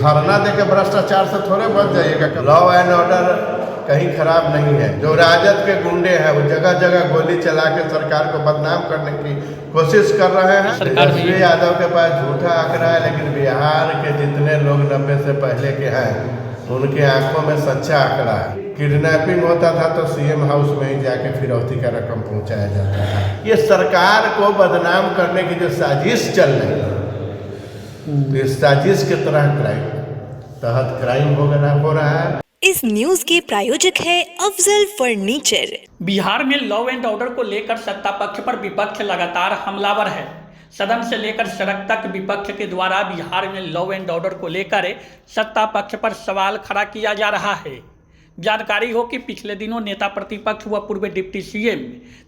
धरना देकर भ्रष्टाचार से थोड़े बच जाइएगा। लॉ एंड ऑर्डर कहीं खराब नहीं है। जो राजद के गुंडे हैं वो जगह जगह गोली चला के सरकार को बदनाम करने की कोशिश कर रहे हैं। तेजस्वी यादव के पास झूठा आंकड़ा है, लेकिन बिहार के जितने लोग 90 से पहले के हैं उनके आंखों में सच्चा आंकड़ा है। किडनैपिंग होता था तो सीएम हाउस में ही जाके फिरौती का रकम पहुंचाया जाता था। ये सरकार को बदनाम करने की जो साजिश चल रही है, तो इस साजिश के तहत क्राइम हो रहा है। इस न्यूज के प्रायोजक है अफजल फर्नीचर। बिहार में लॉ एंड ऑर्डर को लेकर सत्ता पक्ष पर विपक्ष लगातार हमलावर है। सदन से लेकर सड़क तक विपक्ष के द्वारा बिहार में लॉ एंड ऑर्डर को लेकर सत्ता पक्ष पर सवाल खड़ा किया जा रहा है। जानकारी हो कि पिछले दिनों नेता प्रतिपक्ष व पूर्व डिप्टी सीएम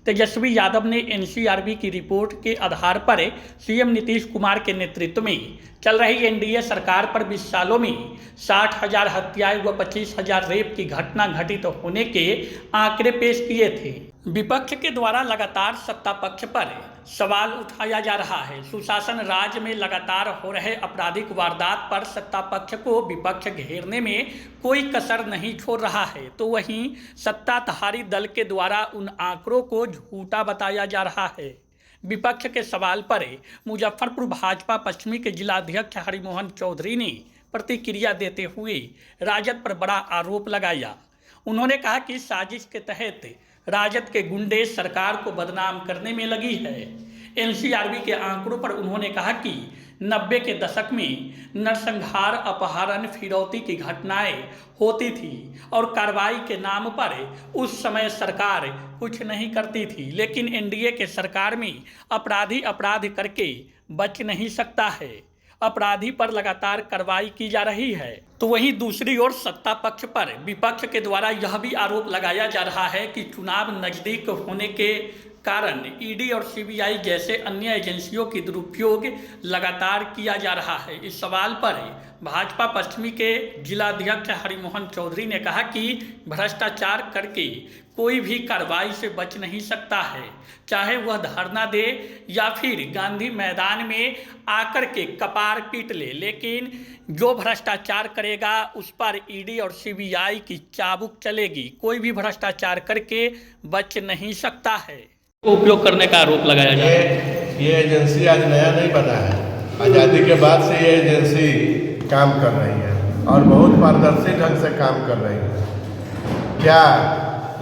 तेजस्वी यादव ने एनसीआरबी की रिपोर्ट के आधार पर सीएम नीतीश कुमार के नेतृत्व में चल रही एनडीए सरकार पर 20 सालों में 60,000 हत्याएं व 25,000 रेप की घटना घटित होने के आंकड़े पेश किए थे। विपक्ष के द्वारा लगातार सत्ता पक्ष पर सवाल उठाया जा रहा है। सुशासन राज्य में लगातार हो रहे आपराधिक वारदात पर सत्ता पक्ष को विपक्ष घेरने में कोई कसर नहीं छोड़ रहा है, तो वहीं सत्ताधारी दल के द्वारा उन आंकड़ों को झूठा बताया जा रहा है। विपक्ष के सवाल पर मुजफ्फरपुर भाजपा पश्चिमी के जिलाध्यक्ष हरिमोहन चौधरी ने प्रतिक्रिया देते हुए राजद पर बड़ा आरोप लगाया। उन्होंने कहा कि साजिश के तहत राजद के गुंडे सरकार को बदनाम करने में लगी है। एनसीआरबी के आंकड़ों पर उन्होंने कहा कि 90 के दशक में नरसंहार, अपहरण, फिरौती की घटनाएं होती थी और कार्रवाई के नाम पर उस समय सरकार कुछ नहीं करती थी, लेकिन एनडीए के सरकार में अपराधी अपराध करके बच नहीं सकता है। अपराधी पर लगातार कार्रवाई की जा रही है। तो वहीं दूसरी ओर सत्ता पक्ष पर विपक्ष के द्वारा यह भी आरोप लगाया जा रहा है कि चुनाव नजदीक होने के कारण ईडी और सीबीआई जैसे अन्य एजेंसियों की दुरुपयोग लगातार किया जा रहा है। इस सवाल पर भाजपा पश्चिमी के जिलाध्यक्ष हरिमोहन चौधरी ने कहा कि भ्रष्टाचार करके कोई भी कार्रवाई से बच नहीं सकता है, चाहे वह धरना दे या फिर गांधी मैदान में आकर के कपार पीट ले, लेकिन जो भ्रष्टाचार करेगा उस पर ईडी और सीबीआई की चाबुक चलेगी। कोई भी भ्रष्टाचार करके बच नहीं सकता है। उपयोग करने का आरोप लगाया जा रहा है। ये एजेंसी आज नया नहीं बना है। आज़ादी के बाद से ये एजेंसी काम कर रही है और बहुत पारदर्शी ढंग से काम कर रही है। क्या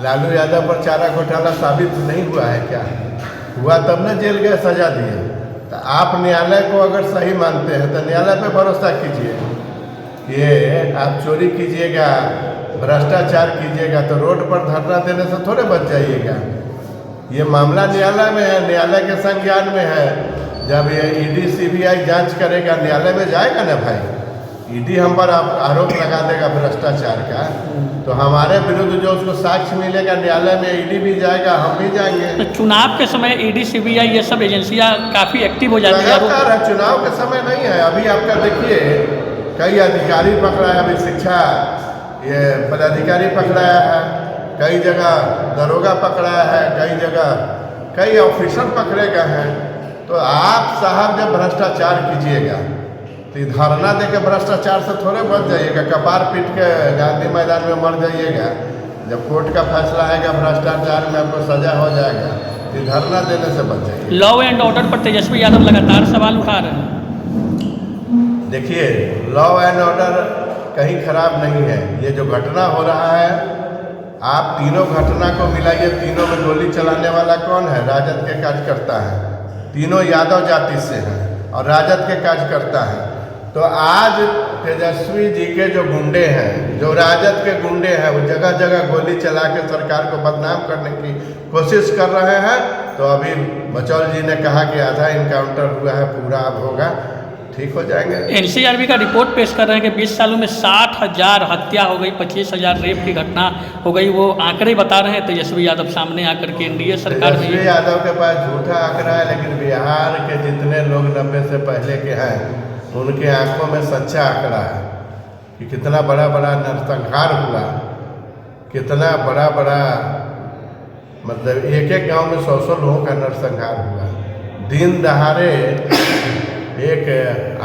लालू यादव पर चारा घोटाला साबित नहीं हुआ है? क्या हुआ? तब न जेल गए, सजा दिए। तो आप न्यायालय को अगर सही मानते हैं तो न्यायालय पे भरोसा कीजिए। ये आप चोरी कीजिएगा, भ्रष्टाचार कीजिएगा तो रोड पर धरना देने से थोड़े बच जाइएगा। ये मामला न्यायालय में है, न्यायालय के संज्ञान में है। जब ये ईडी सीबीआई जांच करेगा, न्यायालय में जाएगा ना भाई। ईडी हम पर आरोप लगा देगा भ्रष्टाचार का, तो हमारे विरुद्ध जो उसको साक्ष्य मिलेगा न्यायालय में, ईडी भी जाएगा, हम भी जाएंगे। तो चुनाव के समय ईडी सीबीआई ये सब एजेंसियां काफ़ी एक्टिव हो जाती है। चुनाव के समय नहीं है। अभी आपका देखिए कई अधिकारी पकड़ा है, अभी शिक्षा ये पदाधिकारी पकड़ाया है, कई जगह दरोगा पकड़ा है, कई जगह कई ऑफिसर पकड़े गए हैं। तो आप साहब जब भ्रष्टाचार कीजिएगा तो धरना देकर भ्रष्टाचार से थोड़े बच जाइएगा, कपार पीट के गांधी मैदान में मर जाइएगा। जब कोर्ट का फैसला आएगा भ्रष्टाचार में आपको सजा हो जाएगा, तो धरना देने से बच जाइए। लॉ एंड ऑर्डर पर तेजस्वी यादव लगातार सवाल उठा रहे हैं। देखिए, लॉ एंड ऑर्डर कहीं खराब नहीं है। ये जो घटना हो रहा है, आप तीनों घटना को मिलाइए। तीनों में गोली चलाने वाला कौन है? राजद के कार्यकर्ता है। तीनों यादव जाति से हैं और राजद के कार्यकर्ता हैं। तो आज तेजस्वी जी के जो गुंडे हैं, जो राजद के गुंडे हैं, वो जगह जगह गोली चला के सरकार को बदनाम करने की कोशिश कर रहे हैं। तो अभी बचौल जी ने कहा कि आधा इनकाउंटर हुआ है, पूरा अब होगा, ठीक हो जाएंगे। एनसीआरबी का रिपोर्ट पेश कर रहे हैं कि 20 सालों में 60,000 हत्या हो गई, 25,000 रेप की घटना हो गई। वो आंकड़े बता रहे हैं तेजस्वी यादव सामने आकर के एनडीए सरकार में। तेजस्वी यादव के पास झूठा आंकड़ा है, लेकिन बिहार के जितने लोग 90 से पहले के हैं उनके आंखों में सच्चा आंकड़ा है कि कितना बड़ा बड़ा नरसंहार हुआ, कितना बड़ा बड़ा मतलब एक एक गांव में 100-100 लोगों का नरसंहार हुआ। दिन दहाड़े एक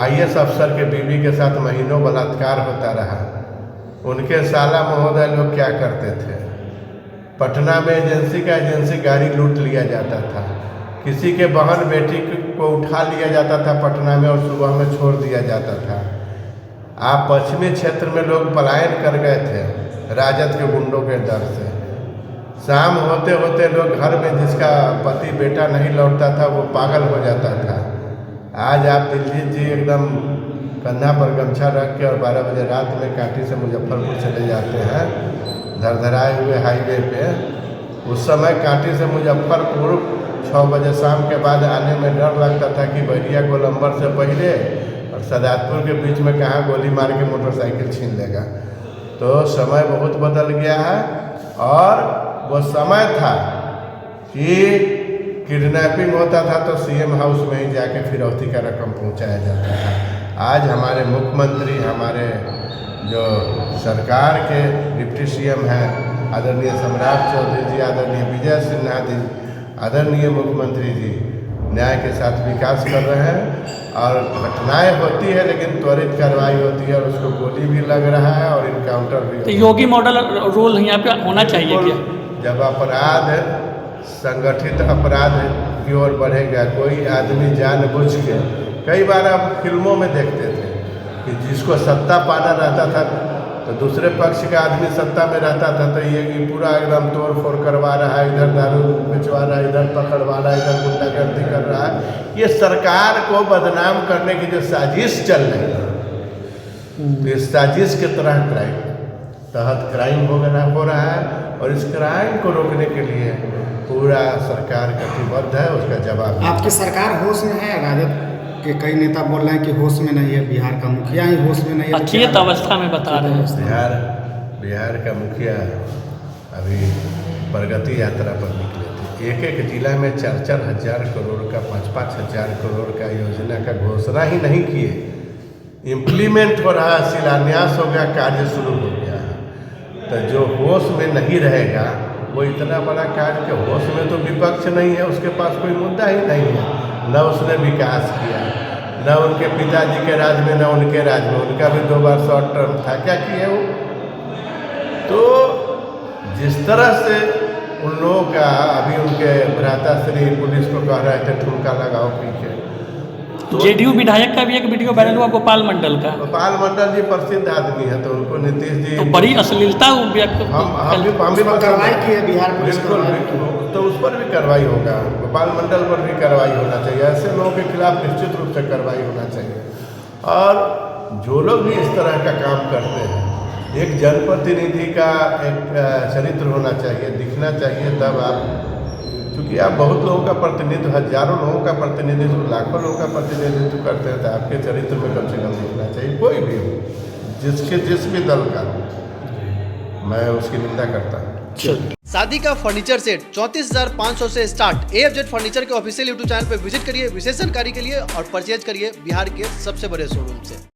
IAS अफसर के बीवी के साथ महीनों बलात्कार होता रहा। उनके साला महोदय लोग क्या करते थे, पटना में एजेंसी गाड़ी लूट लिया जाता था, किसी के बहन बेटी को उठा लिया जाता था पटना में और सुबह में छोड़ दिया जाता था। आप पश्चिमी क्षेत्र में लोग पलायन कर गए थे राजद के गुंडों के डर से। शाम होते होते लोग घर में जिसका पति बेटा नहीं लौटता था वो पागल हो जाता था। आज आप दिलजीत जी एकदम कंधा पर गमछा रख के और 12 बजे रात में कांटी से मुजफ्फरपुर चले जाते हैं धरधराए हुए हाईवे पे। उस समय कांटी से मुजफ्फरपुर 6 बजे शाम के बाद आने में डर लगता था कि बैरिया गोलंबर से पहले और सदातपुर के बीच में कहाँ गोली मार के मोटरसाइकिल छीन लेगा। तो समय बहुत बदल गया है और वो समय था कि किडनैपिंग होता था तो CM हाउस में ही जाके फिरौती का रकम पहुंचाया जाता था। आज हमारे मुख्यमंत्री, हमारे जो सरकार के डिप्टी CM हैं आदरणीय सम्राट चौधरी जी, आदरणीय विजय सिन्हा जी, आदरणीय मुख्यमंत्री जी न्याय के साथ विकास कर रहे हैं और घटनाएं होती है लेकिन त्वरित कार्रवाई होती है और उसको गोली भी लग रहा है और इनकाउंटर भी। तो योगी मॉडल रोल यहाँ पे होना चाहिए क्या? जब अपराध संगठित अपराध की ओर बढ़ेगा, कोई आदमी जानबूझ के, कई बार आप फिल्मों में देखते थे कि जिसको सत्ता पाना रहता था तो दूसरे पक्ष का आदमी सत्ता में रहता था तो ये कि पूरा एकदम तोड़ फोड़ करवा रहा है, इधर दारू बेचवा रहा है, इधर पकड़वा रहा है, इधर गुंडागर्दी कर रहा है। ये सरकार को बदनाम करने की जो साजिश चल रही है, तो इस साजिश के तहत क्राइम हो रहा है और इस क्राइम को रोकने के लिए पूरा सरकार कटिबद्ध है। उसका जवाब आपकी सरकार होश में है? राजद के कई नेता बोल रहे हैं कि होश में नहीं है, बिहार का मुखिया ही होश में नहीं है। अचेत अवस्था में बता रहे हैं। बिहार का मुखिया अभी प्रगति यात्रा पर निकले थे। एक जिला में 4-4 हज़ार करोड़ का, 5-5 हज़ार करोड़ का योजना का घोषणा ही नहीं किए, इम्प्लीमेंट हो रहा है, शिलान्यास हो गया, कार्य शुरू हो गया है। तो जो होश में नहीं रहेगा वो इतना बड़ा कार्य के होश में तो विपक्ष नहीं है, उसके पास कोई मुद्दा ही नहीं है। न उसने विकास किया, न उनके पिताजी के राज में, न उनके राज में, उनका भी 2 बार शॉर्ट टर्म था, क्या किए वो? तो जिस तरह से उन लोगों का अभी उनके भ्राताश्री पुलिस को कह रहे थे ठुमका लगाओ पीछे, तो JDU विधायक का भी एक वीडियो वायरल हुआ गोपाल मंडल का। गोपाल मंडल जी प्रसिद्ध आदमी है तो उनको नीतीश जी तो बड़ी अश्लीलता हम भी कार्रवाई की है बिहार पुलिस बिल्कुल, तो उस पर भी कार्रवाई होगा। गोपाल मंडल पर भी कार्रवाई होना चाहिए, ऐसे लोगों के खिलाफ निश्चित रूप से कार्रवाई होना चाहिए। और जो लोग भी इस तरह का काम करते हैं, एक जनप्रतिनिधि का एक चरित्र होना चाहिए, दिखना चाहिए, तब आप, क्योंकि आप बहुत लोगों का प्रतिनिधित्व, हजारों लोगों का प्रतिनिधित्व, लाखों लोगों का प्रतिनिधित्व करते हैं, तो आपके चरित्र में कम से कम दिखना चाहिए। कोई भी हो, जिस भी दल का, मैं उसकी निंदा करता हूँ। शादी का फर्नीचर सेट 34,500 से स्टार्ट। AFZ फर्नीचर के ऑफिशियल YouTube चैनल पर विजिट करिए विशेष जानकारी के लिए और परचेज करिए बिहार के सबसे बड़े शोरूम से।